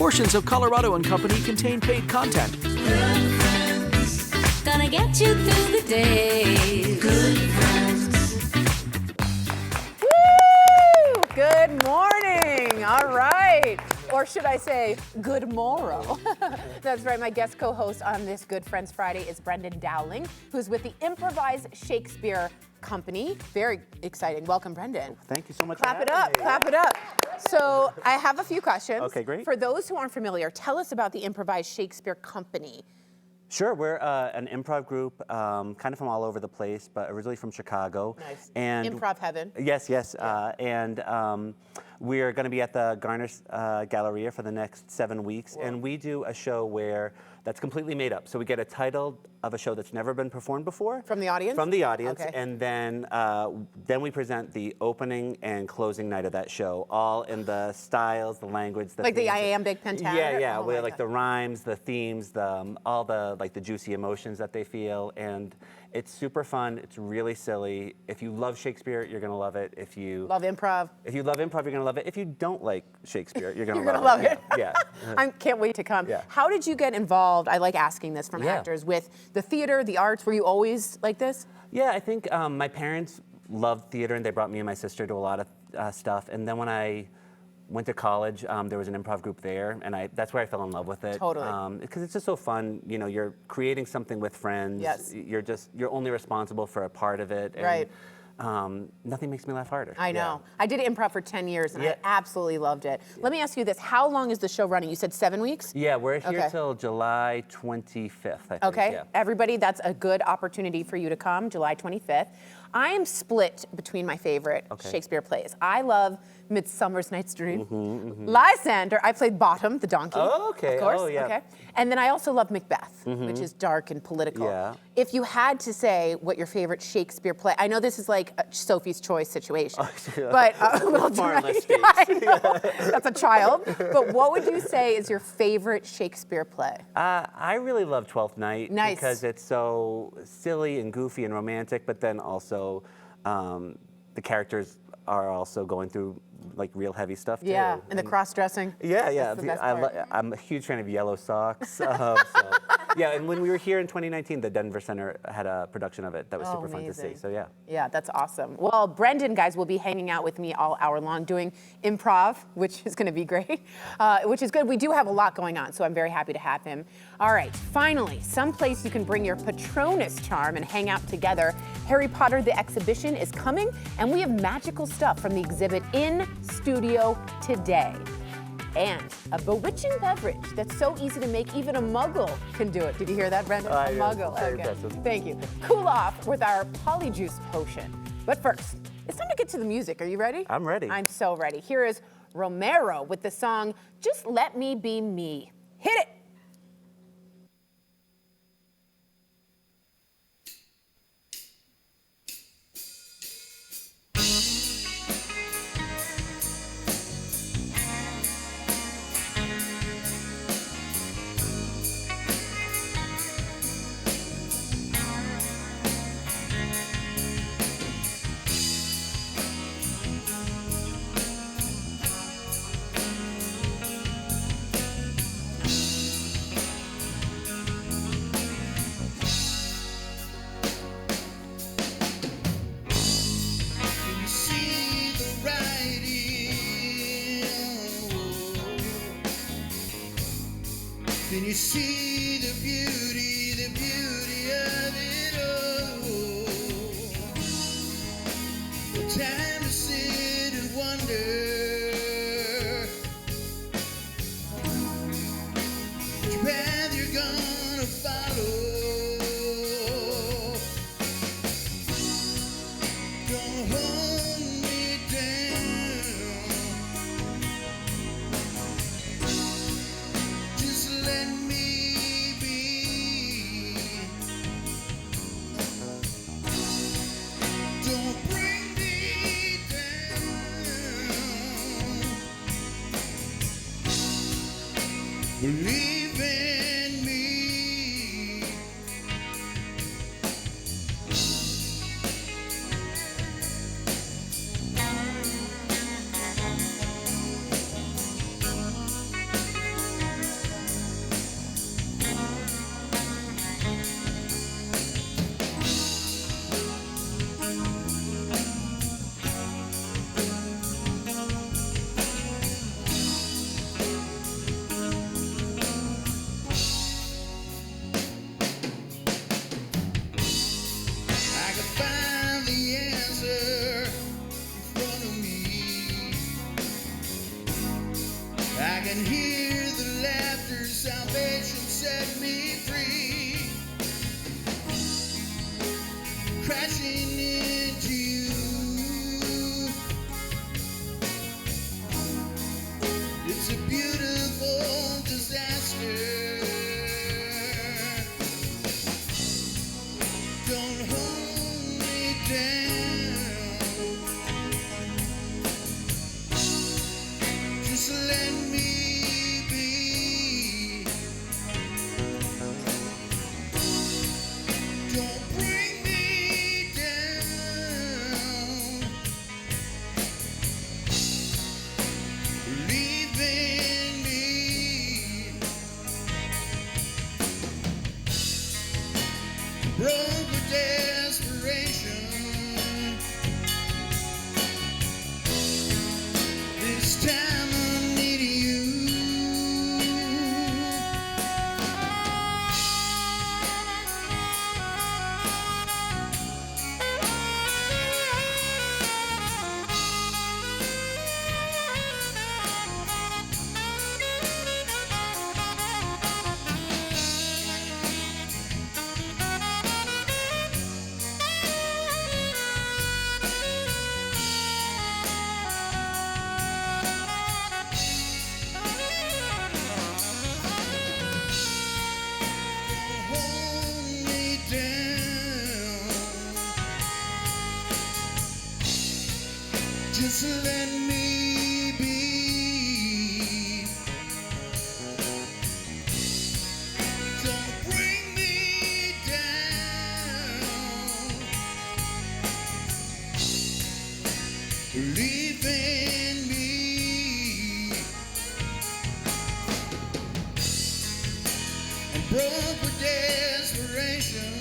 Portions of Colorado and Company contain paid content. Good friends, gonna get you through the day. Good friends. Woo! Good morning. All right. Or should I say, good morrow. That's right. My guest co-host on this Good Friends Friday is Brendan Dowling, who's with the Improvised Shakespeare Company. Very exciting. Welcome, Brendan. Thank you so much. Clap it up. Clap it up. So I have a few questions. Okay, great. For those who aren't familiar, tell us about the Improvised Shakespeare Company. Sure, we're an improv group, kind of from all over the place, but originally from Chicago. Nice. And Improv heaven. Yes, yes. We're going to be at the Garner Galleria for the next 7 weeks, and we do a show that's completely made up. So we get a title of a show that's never been performed before. From the audience? From the audience, Okay. and then we present the opening and closing night of that show, all in the styles, the language, the Like the themes. iambic pentameter? Yeah, yeah. Oh We're my like God. the rhymes, the themes, all the like the juicy emotions that they feel, and it's super fun. It's really silly. If you love Shakespeare, you're gonna love it. If you Love improv. love improv, you're gonna love it. If you don't like Shakespeare, you're gonna, You're gonna love it. Yeah. I can't wait to come. Yeah. How did you get involved? I like asking this from Yeah. actors with the theater, the arts. Were you always like this? Yeah, I think my parents loved theater, and they brought me and my sister to a lot of stuff. And then when I went to college, there was an improv group there, and that's where I fell in love with it. Totally. Because it's just so fun. You know, you're creating something with friends. Yes. You're only responsible for a part of it. And, Right. Nothing makes me laugh harder. I know. I did improv for 10 years, and Yeah. I absolutely loved it. Let me ask you this. How long is the show running? You said 7 weeks? Yeah, we're here Okay. till July 25th, I think. Okay, Yeah. everybody, that's a good opportunity for you to come, July 25th. I am split between my favorite Shakespeare plays. I love Midsummer's Night's Dream. Lysander, I played Bottom, the donkey. Oh, okay. Of course, Oh, yeah. okay. And then I also love Macbeth, which is dark and political. Yeah. If you had to say what your favorite Shakespeare play, I know this is like a Sophie's Choice situation, but we'll Far try. less Yeah, I know. That's a child. But what would you say is your favorite Shakespeare play? I really love Twelfth Night Nice. because it's so silly and goofy and romantic, but then also the characters are also going through like real heavy stuff too. Yeah, and the cross-dressing. Yeah, yeah. That's the best part. I'm a huge fan of Yellow Socks. Yeah, and when we were here in 2019, the Denver Center had a production of it that was super fun to see. amazing. So yeah. Yeah, that's awesome. Well, Brendan, guys, will be hanging out with me all hour long doing improv, which is going to be great, which is good. We do have a lot going on, so I'm very happy to have him. All right, finally, someplace you can bring your Patronus charm and hang out together. Harry Potter the exhibition is coming, and we have magical stuff from the exhibit in studio today. And a bewitching beverage that's so easy to make, even a muggle can do it. Did you hear that, Brendan? I A did. muggle. Very Okay. impressive. Thank you. Cool off with our polyjuice potion. But first, it's time to get to the music. Are you ready? I'm ready. I'm so ready. Here is Romero with the song Just Let Me Be Me. Hit it. See the writing, then you see the beauty of it all. Time to sit and wonder which path you're gonna follow. Don't hold me down. Just let me be. Don't bring me down. Believe in me. I can hear the laughter, salvation set me free. Crashing into you. It's a beautiful disaster. Don't hold me down. Just let me be. Don't bring me down. Believe in me. Broke with desperation. This time I'm needing you. Hold me down. Just let me be. Don't bring me down. Believe in me. I'm broke with desperation.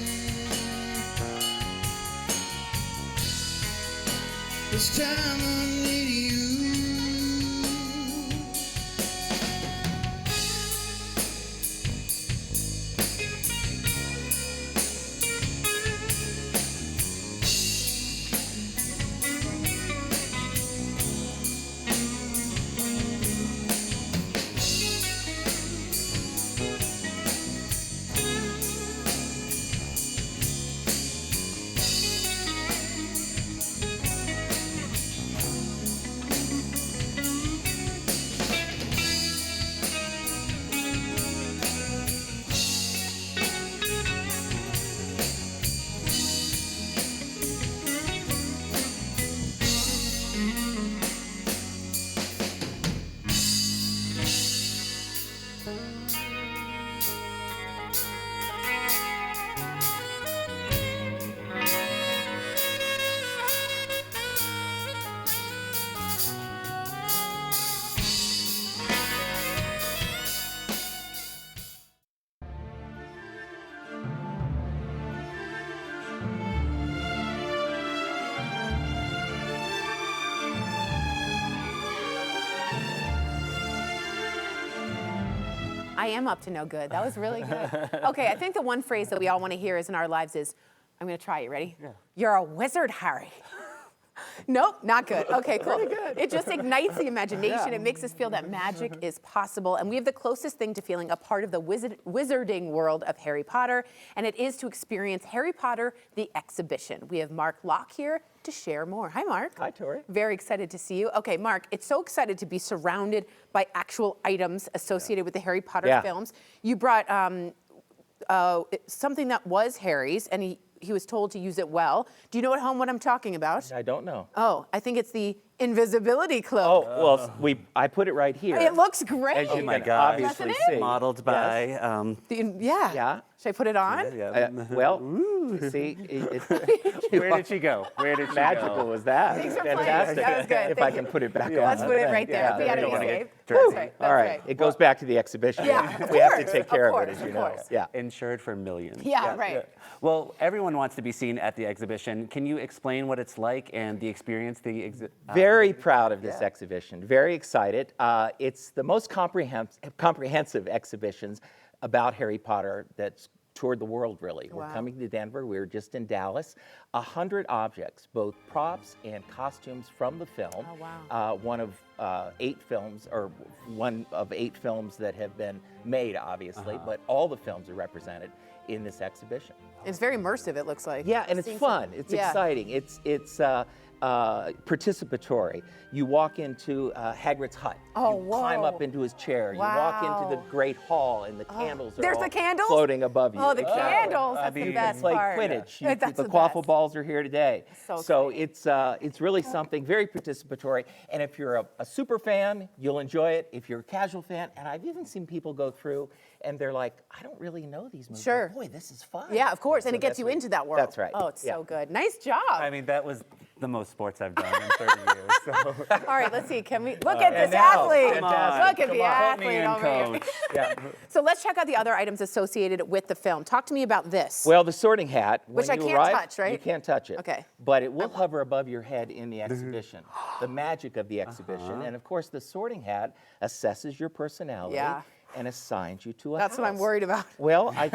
This time I'm needing you. I am up to no good. That was really good. Okay, I think the one phrase that we all want to hear is in our lives is, I'm going to try it. Ready? Yeah. You're a wizard, Harry. Nope, not good. Okay, cool. It just ignites the imagination. It makes us feel that magic is possible. And we have the closest thing to feeling a part of the wizarding world of Harry Potter, and it is to experience Harry Potter, the exhibition. We have Mark Locke here to share more. Hi, Mark. Hi, Tori. Very excited to see you. Okay, Mark, it's so excited to be surrounded by actual items associated with the Harry Potter films. You brought something that was Harry's, and he was told to use it well. Do you know at home what I'm talking about? I don't know. Oh, I think it's the invisibility cloak. Oh, well, I put it right here. It looks great. As you Oh my can gosh. obviously Doesn't it? see. Modeled by. Yeah. Yeah. Should I put it on? Well, see, Where did she go? Where did she magical go? was that? Thanks for playing. Fantastic. That was good. If I can put it back on. Let's put it right there. Yeah, We there got we to go. be safe. dirty. That's right. All right. It goes back to the exhibition. Yeah, of we have to course, take care of of it, course, as you of know. course. Yeah. Insured for millions. Yeah, right. Well, everyone wants to be seen at the exhibition. Can you explain what it's like and the experience? Very proud of this exhibition. Very excited. It's the most comprehensive exhibitions about Harry Potter that's toured the world, really. Wow. We're coming to Denver. We were just in Dallas. 100 objects, both props and costumes from the film. Oh, wow. One of 8 films, or one of 8 films that have been made, obviously, but all the films are represented in this exhibition. It's very immersive, it looks like. Yeah, and it's Seeing fun. some- It's yeah. exciting. It's participatory. You walk into Hagrid's hut. Oh, you climb up whoa. into his chair. You walk into the Wow. Great Hall, and the candles are There's all the candles? floating above you. Oh, the Exactly. candles. That's the You best can play part. Quidditch. That's the the quaffle best. balls are here today. So it's really something very participatory. And if you're a super fan, you'll enjoy it. If you're a casual fan, and I've even seen people go through and they're like, I don't really know these movies. Sure. Boy, this is fun. Yeah, of course, and So it gets that's you what- into that world. That's right. Oh, it's Yeah. so good. Nice job. I mean, that was the most sports I've done in 30 years. So. All right, let's see. Can we look at this now, athlete? fantastic. Look at Come the on. Put me athlete in, over here. coach. Yeah. So let's check out the other items associated with the film. Talk to me about this. Well, the sorting hat, Which when I you can't arrive, touch, right? You can't touch it. Okay. But it will hover above your head in the exhibition. The magic of the exhibition. And of course, the sorting hat assesses your personality Yeah. and assigns you to a That's what I'm house. worried about. Well, I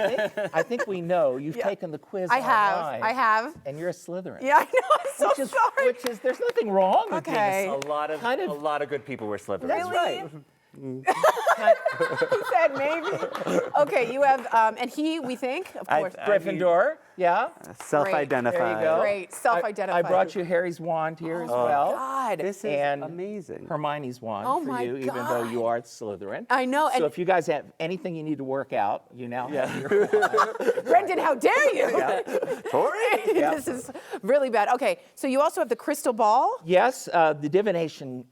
think we know you've taken the quiz I have. online, I have. and you're a Slytherin. Yeah, I know. I'm so Which is, sorry. which is, there's nothing wrong with being Okay. a A lot of Kind of- a lot of good people were Slytherins. That's Really? right. He said maybe. Okay, you have, and he, we think, of I- course. I mean- Gryffindor, yeah. Self-identified. There you go. Great, self-identified. I brought you Harry's wand here as well. God. This is And amazing. Hermione's wand Oh for my you, even though you are Slytherin. I know, So and- if you guys have anything you need to work out, you now have your Brendan, how dare you? Tori? This is really bad. Okay, so you also have the crystal ball. Yes, the divination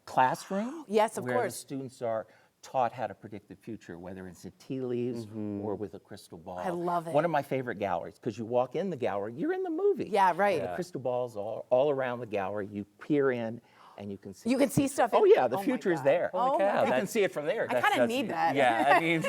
classroom. Yes, of where course. the students are taught how to predict the future, whether it's at tea leaves or with a crystal ball. I love it. One of my favorite galleries, because you walk in the gallery, you're in the movie. Yeah, right. And the crystal balls all around the gallery. You peer in, and you can see. You can see stuff. Oh yeah, the my future is God. there. Oh my You God. can see it from there. I kind of need that. Yeah, I mean,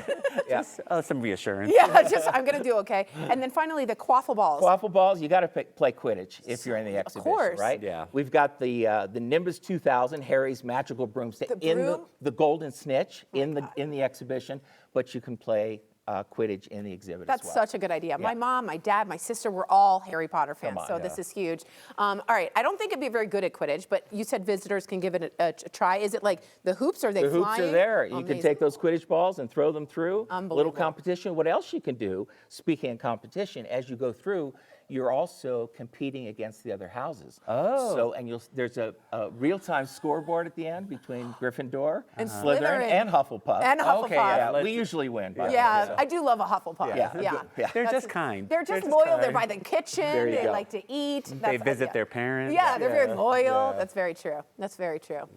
just some reassurance. Yeah, just I'm gonna do okay. And then finally the quaffle balls. Quaffle balls, you got to play Quidditch if you're in the exhibition, course. right? Yeah. We've got the Nimbus 2000, Harry's magical broomstick, The in broom? the golden snitch in the exhibition, but you can play Quidditch in the exhibit That's as well. such a good idea. My mom, my dad, my sister were all Harry Potter fans, on, so this is huge. All right, I don't think it'd be very good at Quidditch, but you said visitors can give it a try. Is it like the hoops? Or are they The flying? hoops are there. You Amazing. can take those Quidditch balls and throw them through. Unbelievable. Little competition. What else you can do, speaking of competition, as you go through, you're also competing against the other houses. Oh. So, and there's a real-time scoreboard at the end between Gryffindor, And Slytherin, Slytherin. and Hufflepuff. And Hufflepuff. Yeah, we usually win. by the way, Yeah, so. I do love a Hufflepuff. Yeah. Yeah. Yeah. They're That's- just kind. They're just They're just loyal. They're kind. by the kitchen. There you They go. like to eat. They That's- visit yeah. their parents. Yeah, they're very Yeah. loyal. Yeah. That's very true. That's very true.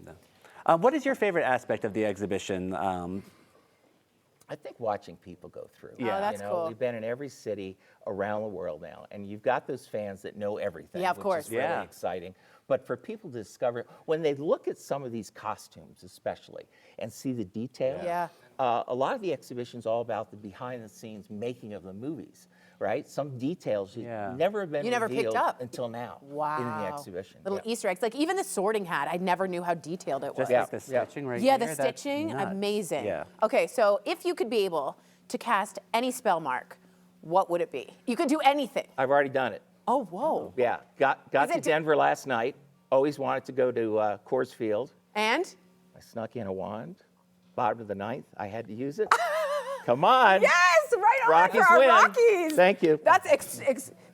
What is your favorite aspect of the exhibition? I think watching people go through. Yeah. Oh, that's you know, cool. We've been in every city around the world now, and you've got those fans that know everything. Yeah, of which course. is really Yeah. exciting. But for people to discover, when they look at some of these costumes, especially, and see the detail, Yeah. a lot of the exhibition's all about the behind-the-scenes making of the movies, right? Some details Yeah. never have been You never picked revealed up. until now Wow. in the exhibition. Little Yeah. Easter eggs. Like even the sorting hat, I never knew how detailed it was. Just Yeah. like the stitching right Yeah, here. the That's stitching, nuts. amazing. Yeah. Okay, so if you could be able to cast any spell mark, what would it be? You could do anything. I've already done it. Oh, whoa. Yeah, got Is to it Denver last night. Always wanted to go to Coors Field. And? I snuck in a wand. Bottom of the ninth, I had to use it. Come on. Yes, right on Rockies for our win. Rockies. Thank you. That's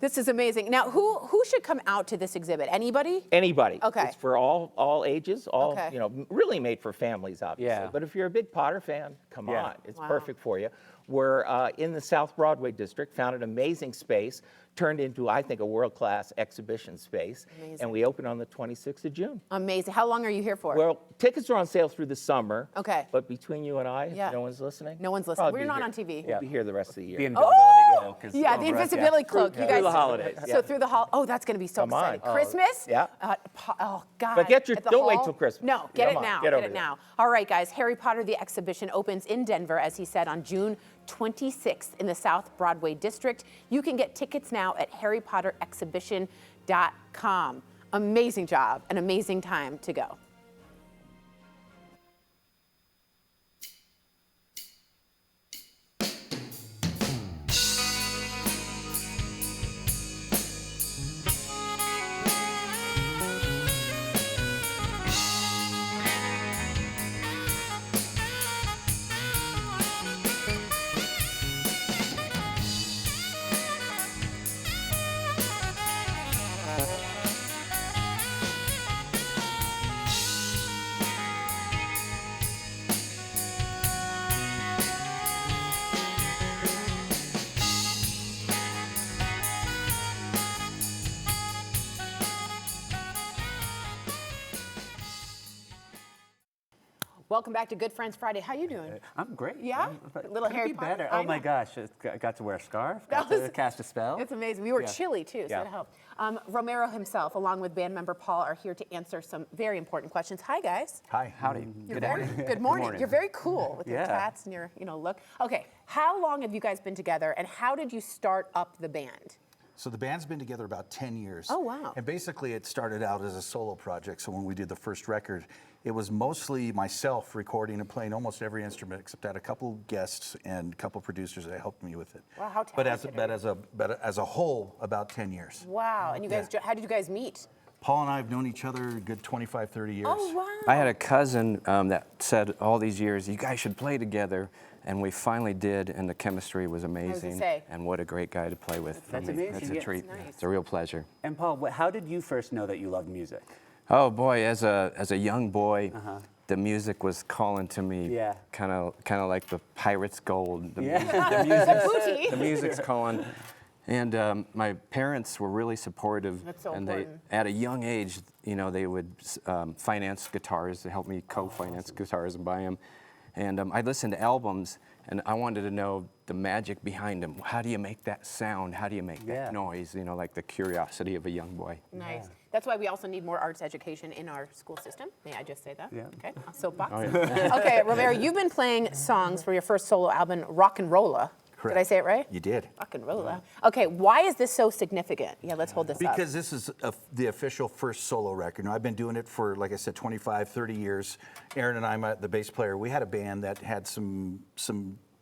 this is amazing. Now, who should come out to this exhibit? Anybody? Anybody. Okay. It's for all ages, Okay. really made for families, obviously. Yeah. But if you're a big Potter fan, come Yeah. on. It's Wow. perfect for you. We're in the South Broadway district, found an amazing space, turned into, I think, a world-class exhibition space. Amazing. And we open on the 26th of June. Amazing. How long are you here for? Well, tickets are on sale through the summer. Okay. But between you and I, Yeah. no one's listening. No one's listening. Probably We're be not here. on TV. We'll be here the rest of the year. The invisibility cloak is Yeah, the over us, invisibility cloak. You Through guys the holidays, So yeah. through the oh, that's going to be so Come on. exciting. Christmas? Yeah. Oh God. But get your- At the don't wait hall? till Christmas. No, get Come it on, now. get Get over it there. now. All right, guys. Harry Potter the exhibition opens in Denver, as he said, on June 26th in the South Broadway district. You can get tickets now at harrypotterexhibition.com. Amazing job, an amazing time to go. Welcome back to Good Friends Friday. How you doing? I'm great. Yeah? But Little could it Harry be Potter? better. I Oh my know. gosh, I got to wear a scarf, That got to was- cast a spell. It's amazing. We were Yeah. chilly too, so Yeah. that helped. Romero himself, along with band member Paul, are here to answer some very important questions. Hi, guys. Hi. Howdy. You're Good morning. You're very cool with your Yeah. tats and your, look. Okay, how long have you guys been together, and how did you start up the band? So the band's been together about 10 years. Oh, wow. And basically it started out as a solo project. So when we did the first record, it was mostly myself recording and playing almost every instrument, except I had a couple guests and a couple producers that helped me with it. Wow, how But talented as a whole, about 10 years. Wow, and you guys, how did you guys meet? Paul and I have known each other a good 25, 30 years. Oh, wow. I had a cousin that said all these years, you guys should play together. And we finally did, and the chemistry was amazing. say. And what a great guy to play with. That's for me. amazing, It's a yeah. treat. That's nice. It's a real pleasure. And Paul, how did you first know that you loved music? Oh boy, as a young boy, the music was calling to me. Yeah. Kind of like the pirate's gold. The, Booty. the music's calling. And my parents were really supportive. That's so and important. at a young age, they would finance guitars to help me co-finance guitars and buy them. And I listened to albums, and I wanted to know the magic behind them. How do you make that sound? How do you make Yeah. that noise? Like the curiosity of a young boy. Nice. That's why we also need more arts education in our school system. May I just say that? Yeah. Okay. Soapbox. Oh, yeah. Okay, Romero, you've been playing songs for your first solo album, Rock and Rolla. Did I say it right? You did. Rock and Rolla. Okay, why is this so significant? Yeah, let's hold this up. Because this is the official first solo record. Now, I've been doing it for, like I said, 25, 30 years. Aaron and I, the bass player, we had a band that had some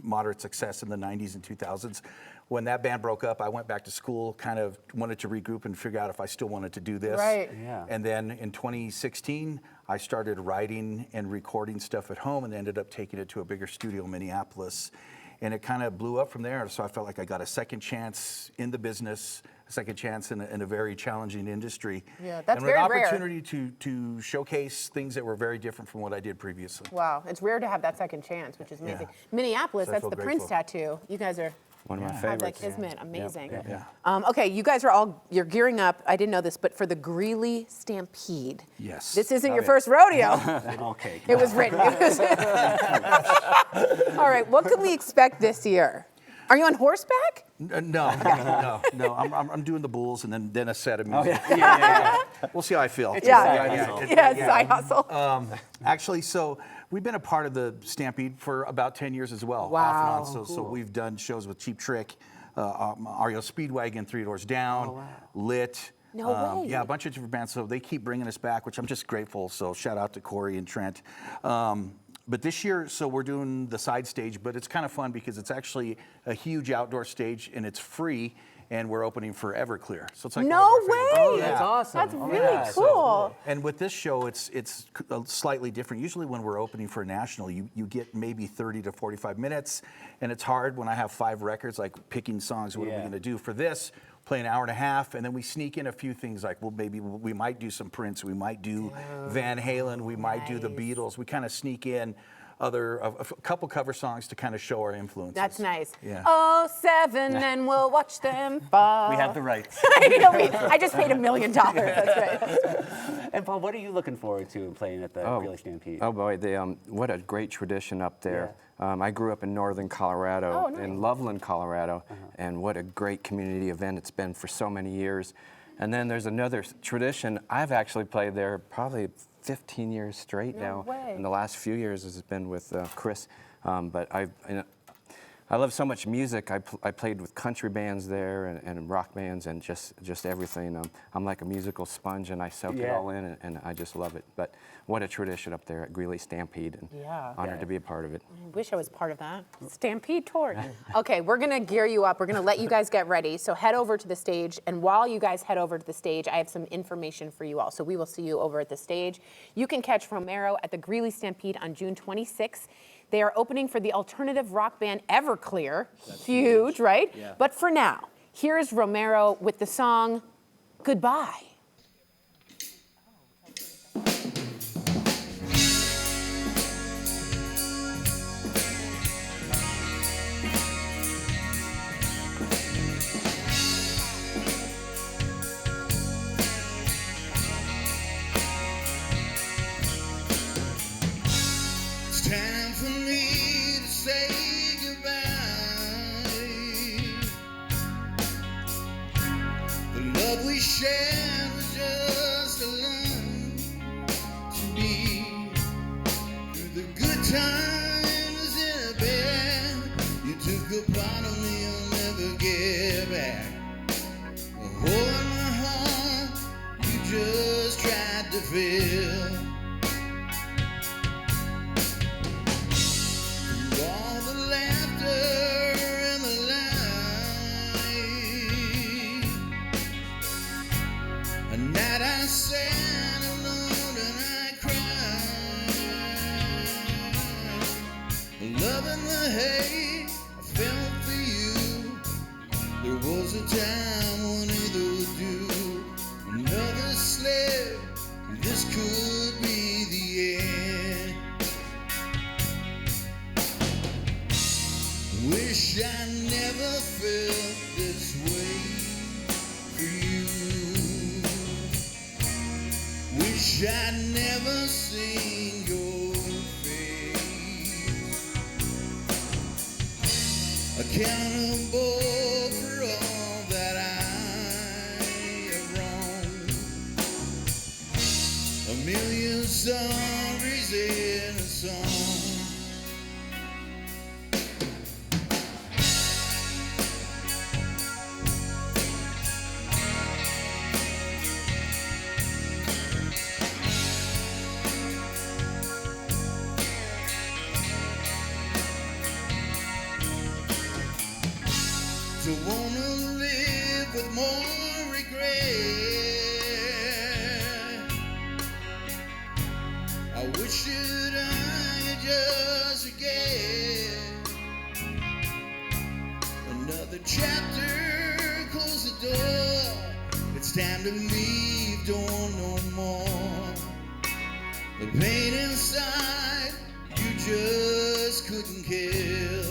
moderate success in the 90s and 2000s. When that band broke up, I went back to school, kind of wanted to regroup and figure out if I still wanted to do this. Right. Yeah. And then in 2016, I started writing and recording stuff at home and ended up taking it to a bigger studio in Minneapolis. And it kind of blew up from there. So I felt like I got a second chance in the business, a second chance in a very challenging industry. Yeah, that's and very an rare. opportunity to showcase things that were very different from what I did previously. Wow, it's rare to have that second chance, which is amazing. Yeah. Minneapolis, So I that's feel the Prince grateful. tattoo. You guys are One of my have that favorites. kismet, amazing. Yeah. Okay, you guys are you're gearing up, I didn't know this, but for the Greeley Stampede. Yes. This isn't your first rodeo. Okay. It was written. All right, what can we expect this year? Are you on horseback? No. I'm doing the bulls and then a set of Oh, music. We'll see how I feel. Yeah. Yes, I hustle. Actually, so we've been a part of the Stampede for about 10 years as well. Wow, Off and on. So we've done shows with Cheap Trick, REO Speedwagon, Three Doors Down, Lit. No way. Yeah, a bunch of different bands. So they keep bringing us back, which I'm just grateful. So shout out to Corey and Trent. But this year, so we're doing the side stage, but it's kind of fun because it's actually a huge outdoor stage and it's free, and we're opening for Everclear. So it's like No one of our way. favorite- Oh, that's awesome. That's Oh, really yeah. cool. And with this show, it's slightly different. Usually when we're opening for a national, you get maybe 30 to 45 minutes, and it's hard when I have 5 records, like picking songs, what are we Yeah. going to do? For this, play an hour and a half, and then we sneak in a few things like, well, maybe we might do some Prince, we might do Van Halen, we might do the Nice. Beatles. We kind of sneak in a couple cover songs to kind of show our influences. That's nice. Yeah. Oh, 7, and we'll watch them fall. We have the rights. I just paid $1 million. That's right. And Paul, what are you looking forward to in playing at the Greeley Stampede? Oh boy, what a great tradition up there. I grew up in northern Colorado, Oh, nice. in Loveland, Colorado, and what a great community event it's been for so many years. And then there's another tradition. I've actually played there probably 15 years straight now. way. And the last few years has been with Chris. But I love so much music. I played with country bands there and rock bands and just everything. I'm like a musical sponge, and I soak it Yeah. all in, and I just love it. But what a tradition up there at Greeley Stampede, and Yeah. honored to be a part of it. I wish I was part of that. Stampede tour. Okay, we're going to gear you up. We're going to let you guys get ready. So head over to the stage. And while you guys head over to the stage, I have some information for you all. So we will see you over at the stage. You can catch Romero at the Greeley Stampede on June 26th. They are opening for the alternative rock band Everclear. Huge, right? Yeah. But for now, here's Romero with the song Goodbye. a part of me I'll never get back. A hole in my heart you just tried to fill. Through all the laughter and the light, a night I sat alone and I cried. Love and the hate I felt for you. There was a time when either would do. Another slip, this could be the end. Wish I never felt this way for you. Wish I'd never seen your face. Accountable for all that I have wronged. A million stories in a song. Don't wanna live with more regret. I wish that I could just forget. Another chapter, close the door. It's time to leave, don't want no more. The pain inside, you just couldn't kill.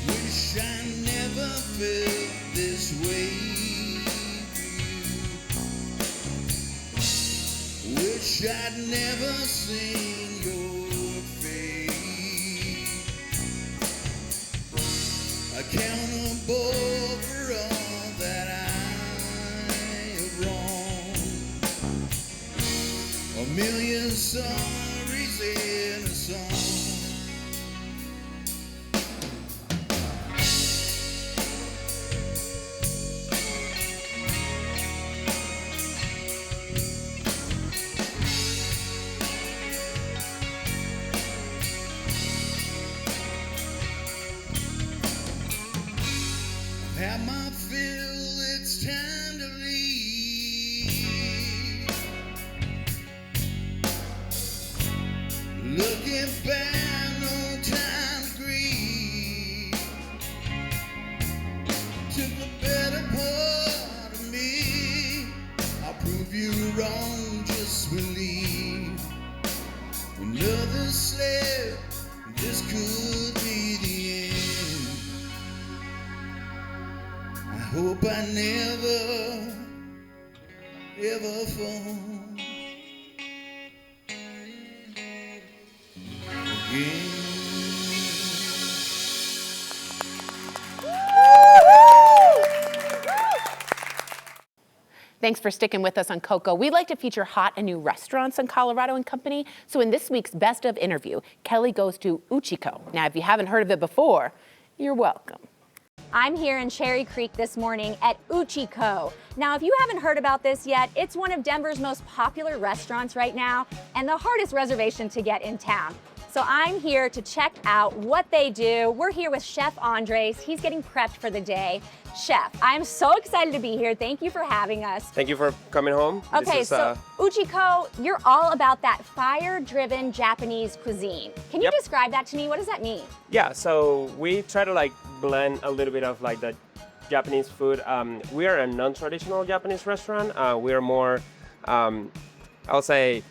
Wish I never felt this way for you. Wish I'd never seen your face. Accountable for all that I have wronged. A million stories in a song. Have my fill, it's time to leave. Looking back, no time to grieve. Took the better part of me. I'll prove you wrong, just believe. Another slip, this could be the end. I hope I never, ever fall again. Thanks for sticking with us on Coco. We like to feature hot and new restaurants on Colorado and Company. So in this week's Best of interview, Kelly goes to Uchiko. Now, if you haven't heard of it before, you're welcome. I'm here in Cherry Creek this morning at Uchiko. Now, if you haven't heard about this yet, it's one of Denver's most popular restaurants right now and the hardest reservation to get in town. So I'm here to check out what they do. We're here with Chef Andres. He's getting prepped for the day. Chef, I'm so excited to be here. Thank you for having us. Thank you for coming home. Okay, so Uchiko, you're all about that fire-driven Japanese cuisine. Can you describe that to me? What does that mean? Yeah, so we try to like blend a little bit of like the Japanese food. We are a non-traditional Japanese restaurant. We are more, I'll say,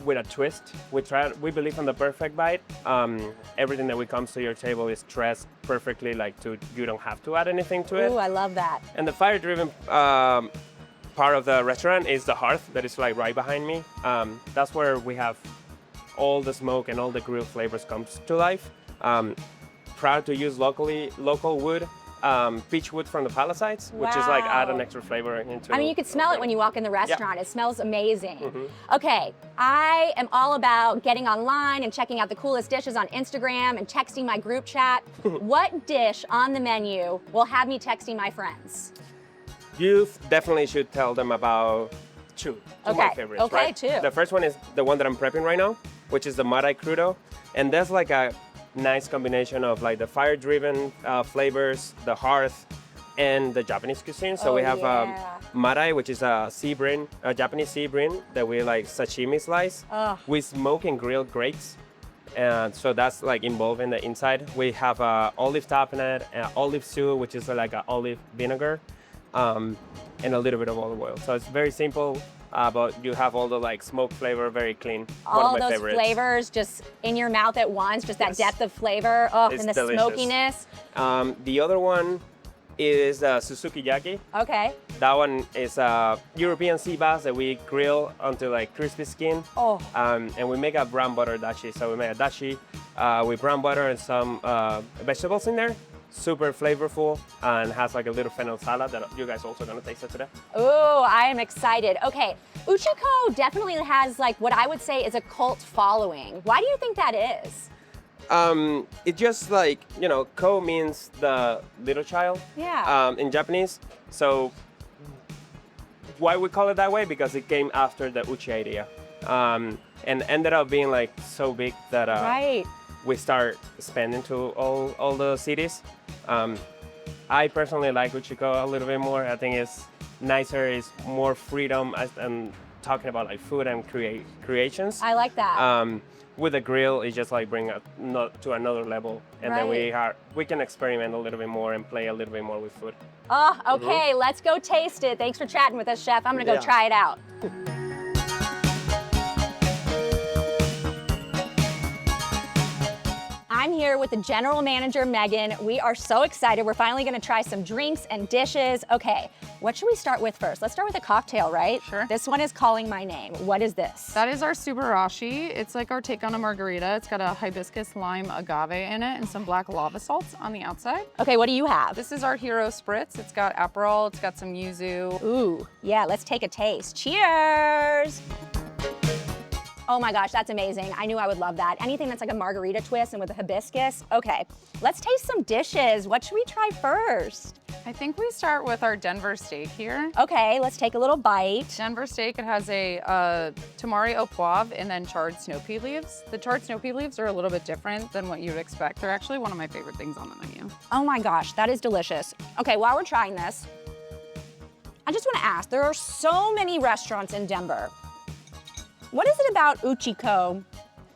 with a twist. We believe in the perfect bite. Everything that comes to your table is dressed perfectly, like you don't have to add anything to it. Ooh, I love that. And the fire-driven part of the restaurant is the hearth that is like right behind me. That's where we have all the smoke and all the grilled flavors comes to life. Proud to use local wood. peach wood from the Palisades, which is like add an extra flavor into. I mean, you could smell it when you walk in the restaurant. It smells amazing. Okay, I am all about getting online and checking out the coolest dishes on Instagram and texting my group chat. What dish on the menu will have me texting my friends? You definitely should tell them about two of my favorites. Okay, right? two. The first one is the one that I'm prepping right now, which is the Marai crudo, and that's like a nice combination of like the fire-driven flavors, the hearth, and the Japanese cuisine. So we have Marai, which is a sea bream, a Japanese sea bream that we like sashimi slice. We smoke and grill grapes. And so that's like involved in the inside. We have olive tapenade, olive soup, which is like an olive vinegar, and a little bit of olive oil. So it's very simple, but you have all the like smoke flavor, very clean. All one of my those favorites. flavors just in your mouth at once, just that depth of flavor. Oh, It's and the delicious. smokiness. The other one is Suzuki Yaki. Okay. That one is a European sea bass that we grill until like crispy skin. Oh. And we make a brown butter dashi. So we make a dashi with brown butter and some vegetables in there. Super flavorful and has like a little fennel salad that you guys also gonna taste it today. Ooh, I am excited. Okay, Uchiko definitely has like what I would say is a cult following. Why do you think that is? It just like, you know, ko means the little child in Japanese. So why we call it that way? Because it came after the uchi idea. And ended up being like so big that we start expanding to all the cities. I personally like Uchiko a little bit more. I think it's nicer, it's more freedom and talking about like food and creations. I like that. With the grill, it's just like bring it to another level, and then we can experiment a little bit more and play a little bit more with food. Oh, okay, let's go taste it. Thanks for chatting with us, Chef. I'm gonna go try it out. I'm here with the general manager, Megan. We are so excited. We're finally gonna try some drinks and dishes. Okay, what should we start with first? Let's start with a cocktail, right? Sure. This one is Calling My Name. What is this? That is our Subarashi. It's like our take on a margarita. It's got a hibiscus lime agave in it and some black lava salts on the outside. Okay, what do you have? This is our hero spritz. It's got Aperol, it's got some yuzu. Ooh, yeah, let's take a taste. Cheers! Oh my gosh, that's amazing. I knew I would love that. Anything that's like a margarita twist and with a hibiscus. Okay, let's taste some dishes. What should we try first? I think we start with our Denver steak here. Okay, let's take a little bite. Denver steak, it has a tamari au poivre and then charred snow pea leaves. The charred snow pea leaves are a little bit different than what you'd expect. They're actually one of my favorite things on the menu. Oh my gosh, that is delicious. Okay, while we're trying this, I just wanna ask, there are so many restaurants in Denver. What is it about Uchiko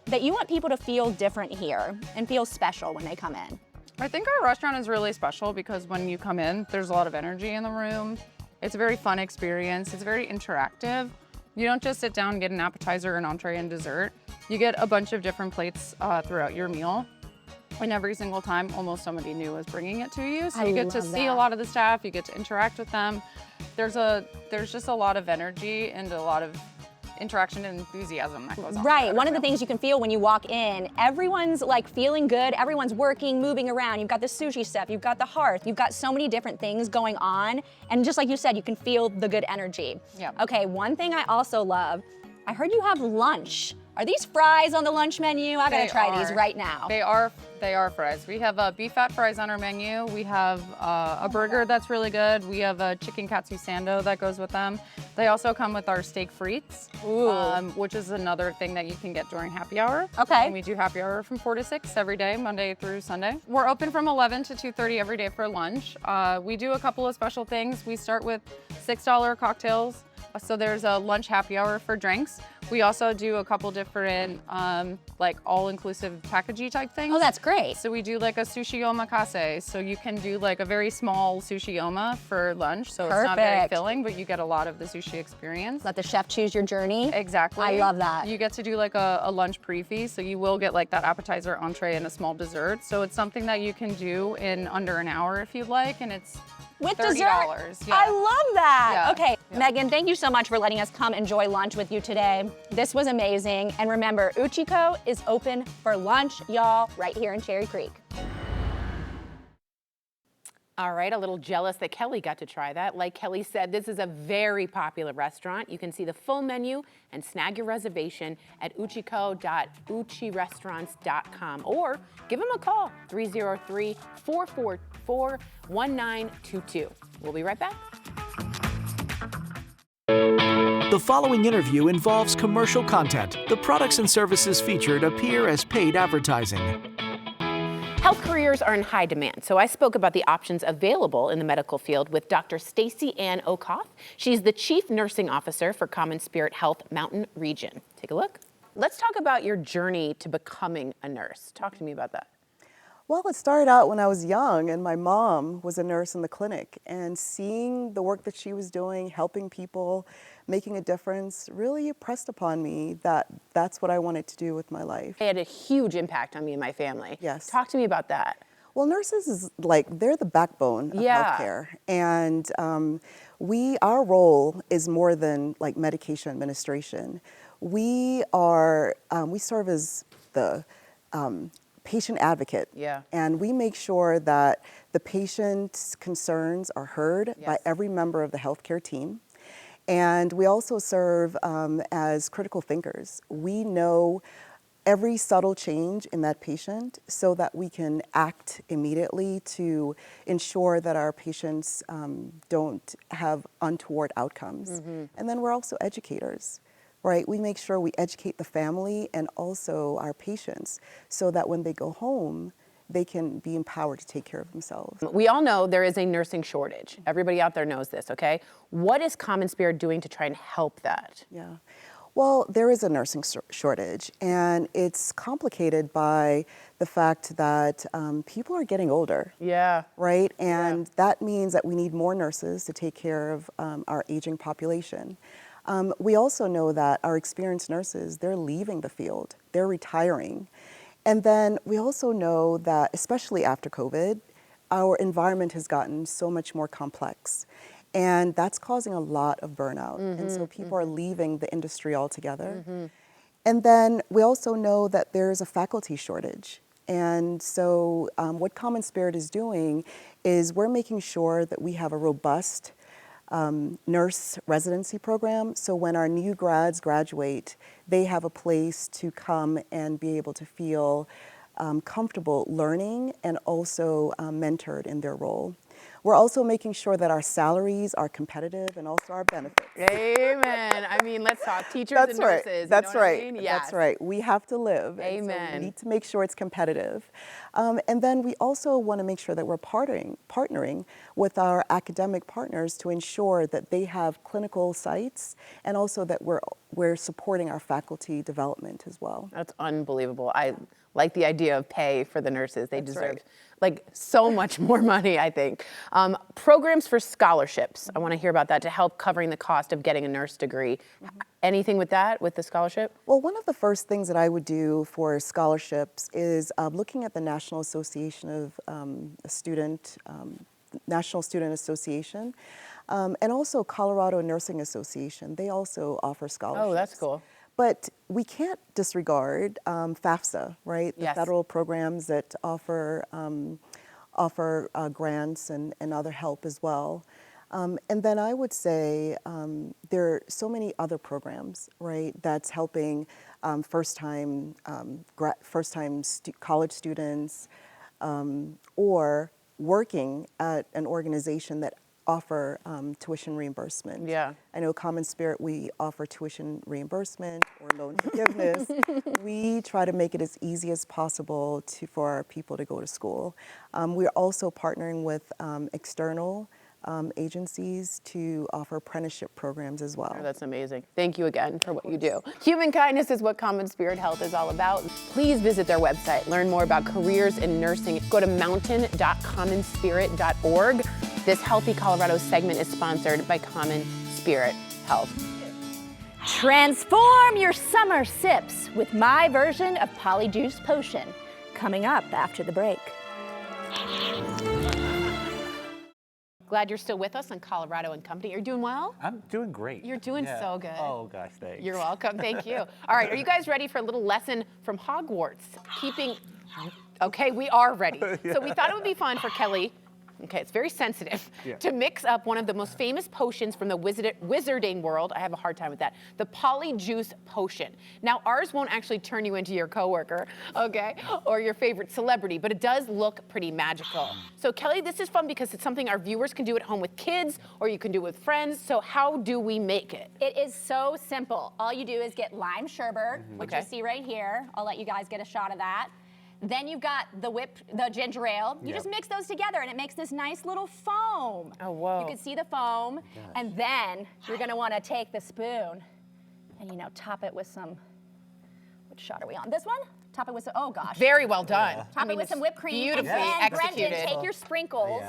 that you want people to feel different here and feel special when they come in? I think our restaurant is really special because when you come in, there's a lot of energy in the room. It's a very fun experience. It's very interactive. You don't just sit down and get an appetizer, an entree, and dessert. You get a bunch of different plates throughout your meal. And every single time, almost somebody new is bringing it to you. So you get to see a lot of the staff, you get to interact with them. There's just a lot of energy and a lot of interaction and enthusiasm that goes on. Right, one of the things you can feel when you walk in, everyone's like feeling good, everyone's working, moving around. You've got the sushi stuff, you've got the hearth, you've got so many different things going on. And just like you said, you can feel the good energy. Yeah. Okay, one thing I also love, I heard you have lunch. Are these fries on the lunch menu? I gotta try these right now. They are fries. We have beef fat fries on our menu. We have a burger that's really good. We have a chicken katsu sando that goes with them. They also come with our steak frites, which is another thing that you can get during happy hour. Okay. And we do happy hour from 4 to 6 every day, Monday through Sunday. We're open from 11 to 2:30 every day for lunch. We do a couple of special things. We start with $6 cocktails. So there's a lunch happy hour for drinks. We also do a couple different like all-inclusive packagey type things. Oh, that's great. So we do like a sushi omakase. So you can do like a very small sushi oma for lunch. So it's not very filling, but you get a lot of the sushi experience. Let the chef choose your journey. Exactly. I love that. You get to do like a lunch pre-fee. So you will get like that appetizer, entree, and a small dessert. So it's something that you can do in under an hour if you'd like, and it's with $30. dessert? Yeah. I love that. Yeah. Okay, Yeah. Megan, thank you so much for letting us come enjoy lunch with you today. This was amazing. And remember, Uchiko is open for lunch, y'all, right here in Cherry Creek. All right, a little jealous that Kelly got to try that. Like Kelly said, this is a very popular restaurant. You can see the full menu and snag your reservation at uchiko.uchirestaurants.com or give them a call, 303-444-1922. We'll be right back. The following interview involves commercial content. The products and services featured appear as paid advertising. Health careers are in high demand, so I spoke about the options available in the medical field with Dr. Stacy Ann Okoth. She's the Chief Nursing Officer for Common Spirit Health Mountain Region. Take a look. Let's talk about your journey to becoming a nurse. Talk to me about that. Well, it started out when I was young and my mom was a nurse in the clinic, and seeing the work that she was doing, helping people, making a difference, really impressed upon me that that's what I wanted to do with my life. It had a huge impact on me and my family. Yes. Talk to me about that. Well, nurses is they're the backbone of healthcare, and our role is more than like medication administration. We serve as the patient advocate, and we make sure that the patient's concerns are heard by every member of the healthcare team. And we also serve as critical thinkers. We know every subtle change in that patient so that we can act immediately to ensure that our patients don't have untoward outcomes. And then we're also educators. Right, we make sure we educate the family and also our patients so that when they go home, they can be empowered to take care of themselves. We all know there is a nursing shortage. Everybody out there knows this, okay? What is Common Spirit doing to try and help that? Yeah, well, there is a nursing shortage, and it's complicated by the fact that people are getting older. Yeah. Right, and that means that we need more nurses to take care of our aging population. We also know that our experienced nurses, they're leaving the field, they're retiring. And then we also know that, especially after COVID, our environment has gotten so much more complex. And that's causing a lot of burnout. And so people are leaving the industry altogether. And then we also know that there's a faculty shortage. And so what Common Spirit is doing is we're making sure that we have a robust nurse residency program, so when our new grads graduate, they have a place to come and be able to feel comfortable learning and also mentored in their role. We're also making sure that our salaries are competitive and also our benefits. Amen. I mean, let's talk teachers and nurses. That's right. I mean? Yes. That's right. We have to live. Amen. So we need to make sure it's competitive. And then we also want to make sure that we're partnering with our academic partners to ensure that they have clinical sites and also that we're supporting our faculty development as well. That's unbelievable. I like the idea of pay for the nurses. They deserve right. like so much more money, I think. Programs for scholarships. I want to hear about that to help covering the cost of getting a nurse degree. Anything with that, with the scholarship? Well, one of the first things that I would do for scholarships is looking at the National Association of National Student Association, and also Colorado Nursing Association. They also offer scholarships. Oh, that's cool. But we can't disregard FAFSA, right? The Yes. federal programs that offer grants and other help as well. And then I would say there are so many other programs, right, that's helping first-time college students or working at an organization that offer tuition reimbursement. Yeah. I know Common Spirit, we offer tuition reimbursement or loan forgiveness. We try to make it as easy as possible for our people to go to school. We're also partnering with external agencies to offer apprenticeship programs as well. Oh, that's amazing. Thank you again for what you do. Human kindness is what Common Spirit Health is all about. Please visit their website. Learn more about careers in nursing. Go to mountain.commonspirit.org. This Healthy Colorado segment is sponsored by Common Spirit Health. Transform your summer sips with my version of Polyjuice Potion, coming up after the break. Glad you're still with us on Colorado and Company. You're doing well? I'm doing great. You're doing so good. Oh, gosh, thanks. You're welcome. Thank you. All right, are you guys ready for a little lesson from Hogwarts? Okay, we are ready. So we thought it would be fun for Kelly. okay, it's very sensitive, to mix up one of the most famous potions from the wizarding world. I have a hard time with that. The Polyjuice Potion. Now, ours won't actually turn you into your coworker, okay, or your favorite celebrity, but it does look pretty magical. So, Kelly, this is fun because it's something our viewers can do at home with kids, or you can do it with friends. So, how do we make it? It is so simple. All you do is get lime sherbet, which Okay. you see right here. I'll let you guys get a shot of that. Then you've got the ginger ale. You just mix those together and it makes this nice little foam. Oh, whoa. You can see the foam. And then you're gonna wanna take the spoon and, you know, top it with some, which shot are we on? This one? Top it with some, oh gosh. Very well done. Top it with some whipped cream. Beautifully and executed. Brendan, take your sprinkles.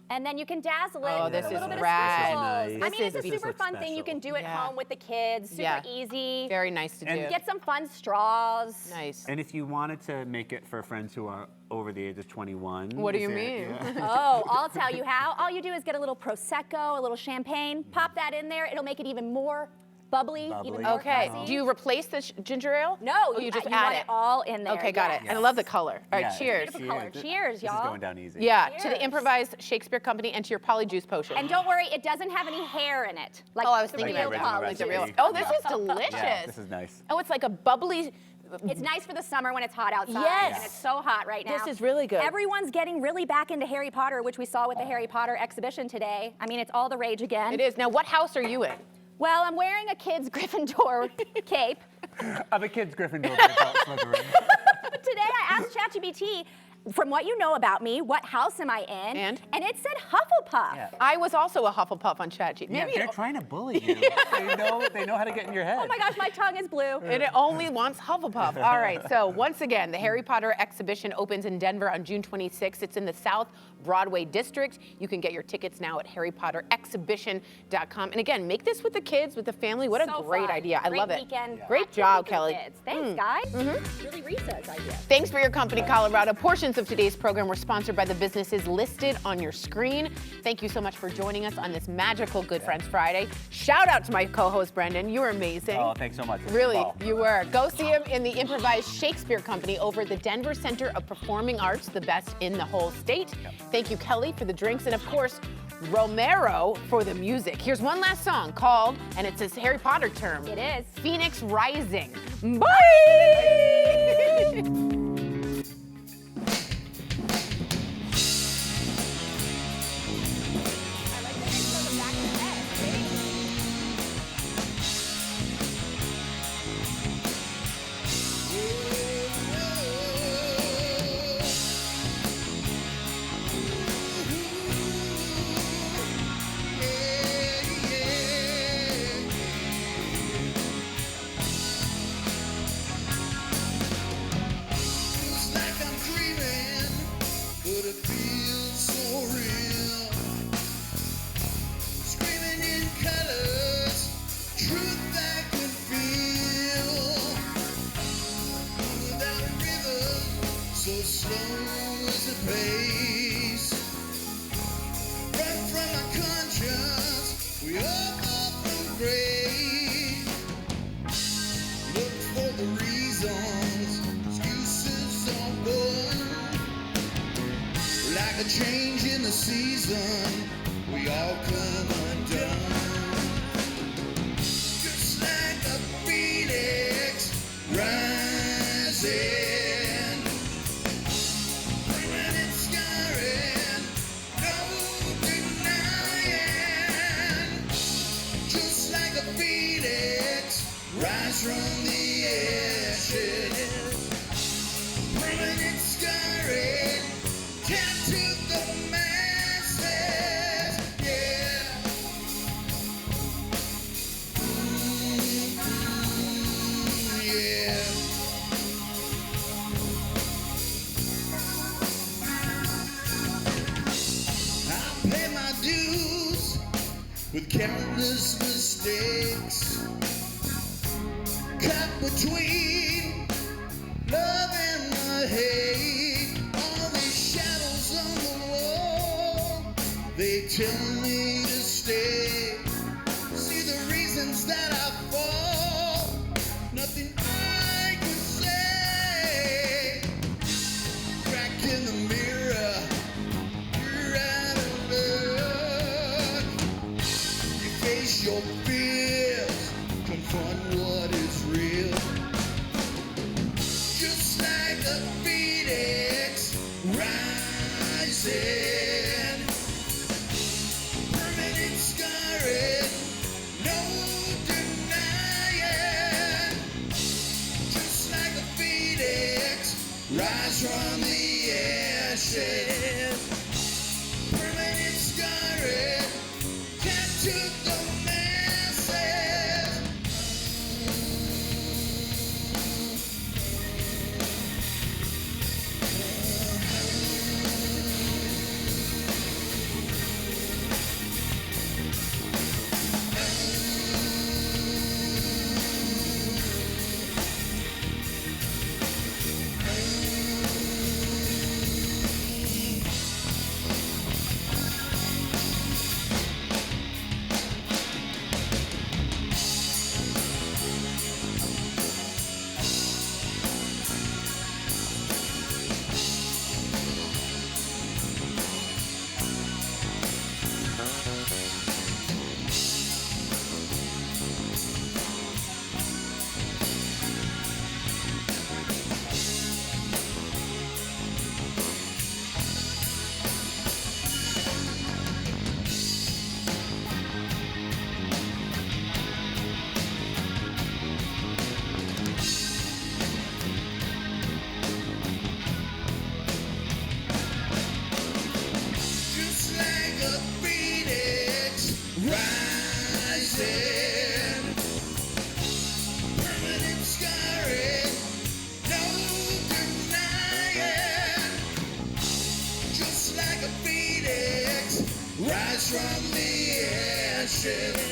And then you can dazzle it Oh, with this a is little bit rad. of sprinkles. This I mean, is it's a super fun thing you can do at home with the kids. Super easy. Very nice to do. Get some fun straws. Nice. And if you wanted to make it for friends who are over the age of 21. What do you is mean? Oh, I'll tell you how. All you do is get a little Prosecco, a little champagne, pop that in there. It'll make it even more bubbly. Even more Okay. classy. Do you replace the ginger ale? No, Oh, you just you add want it. it all in there. Okay, got it. yes. And I love the color. All right, Yeah. cheers. Beautiful color. Cheers, y'all. This is going down easy. Yeah, to the Cheers. improvised Shakespeare Company and to your Polyjuice Potion. And don't worry, it doesn't have any hair in it. Like oh, I was the thinking real original Polyjuice. recipe. Oh, this is delicious. Yeah, this is nice. Oh, it's like a bubbly. It's nice for the summer when it's hot outside. Yes. And it's so hot right now. This is really good. Everyone's getting really back into Harry Potter, which we saw with the Harry Potter exhibition today. I mean, it's all the rage again. It is. Now, what house are you in? Well, I'm wearing a kid's Gryffindor cape. I'm a kid's Gryffindor. Slytherin. Today I asked ChatGPT, from what you know about me, what house am I in? And it said Hufflepuff. I was also a Hufflepuff on ChatGPT. Yeah, they're trying to bully you. They know how to get in your head. Oh my gosh, my tongue is blue. And it only wants Hufflepuff. All right, so once again, the Harry Potter exhibition opens in Denver on June 26th. It's in the South Broadway district. You can get your tickets now at harrypotterexhibition.com. And again, make this with the kids, with the family. What a So great fun. idea. I Great love it. weekend Great activity job, for Kelly. kids. Thanks, guys. Really Risa's idea. Thanks for your company, Colorado. Portions of today's program were sponsored by the businesses listed on your screen. Thank you so much for joining us on this magical Good Friends Friday. Shout out to my co-host, Brendan. You were amazing. Oh, thanks so much. Really, Wow. you were. Go see him in the improvised Shakespeare Company over at the Denver Center of Performing Arts, the best in the whole state. Thank you, Kelly, for the drinks, and of course, Romero for the music. Here's one last song called, and it's this Harry Potter term. It is. Phoenix Rising. Bye! Feels like I'm dreaming, but it feels so real. Screaming in colors, truth I can feel. Without a rhythm, so slow is the pace. Run from my conscience, we all fall from grace. Look for the reasons, excuses are born. Like a change in the season, we all come undone. Just like a phoenix rising, burning and scarring, no denying. Just like a phoenix, rise from the ashes, permanent scarring, tattoo the masses, yeah. Yeah. I pay my dues with countless mistakes. Cut between love and the hate. All these shadows on the wall, they tell me to stay. See the reasons that I fall, nothing I can say. Crack in the mirror, you're rise from the ashes. Permanent scarring, tattooed the masses. Just like a phoenix rising, permanent scarring, no denying. Just like a phoenix, rise from the ashes.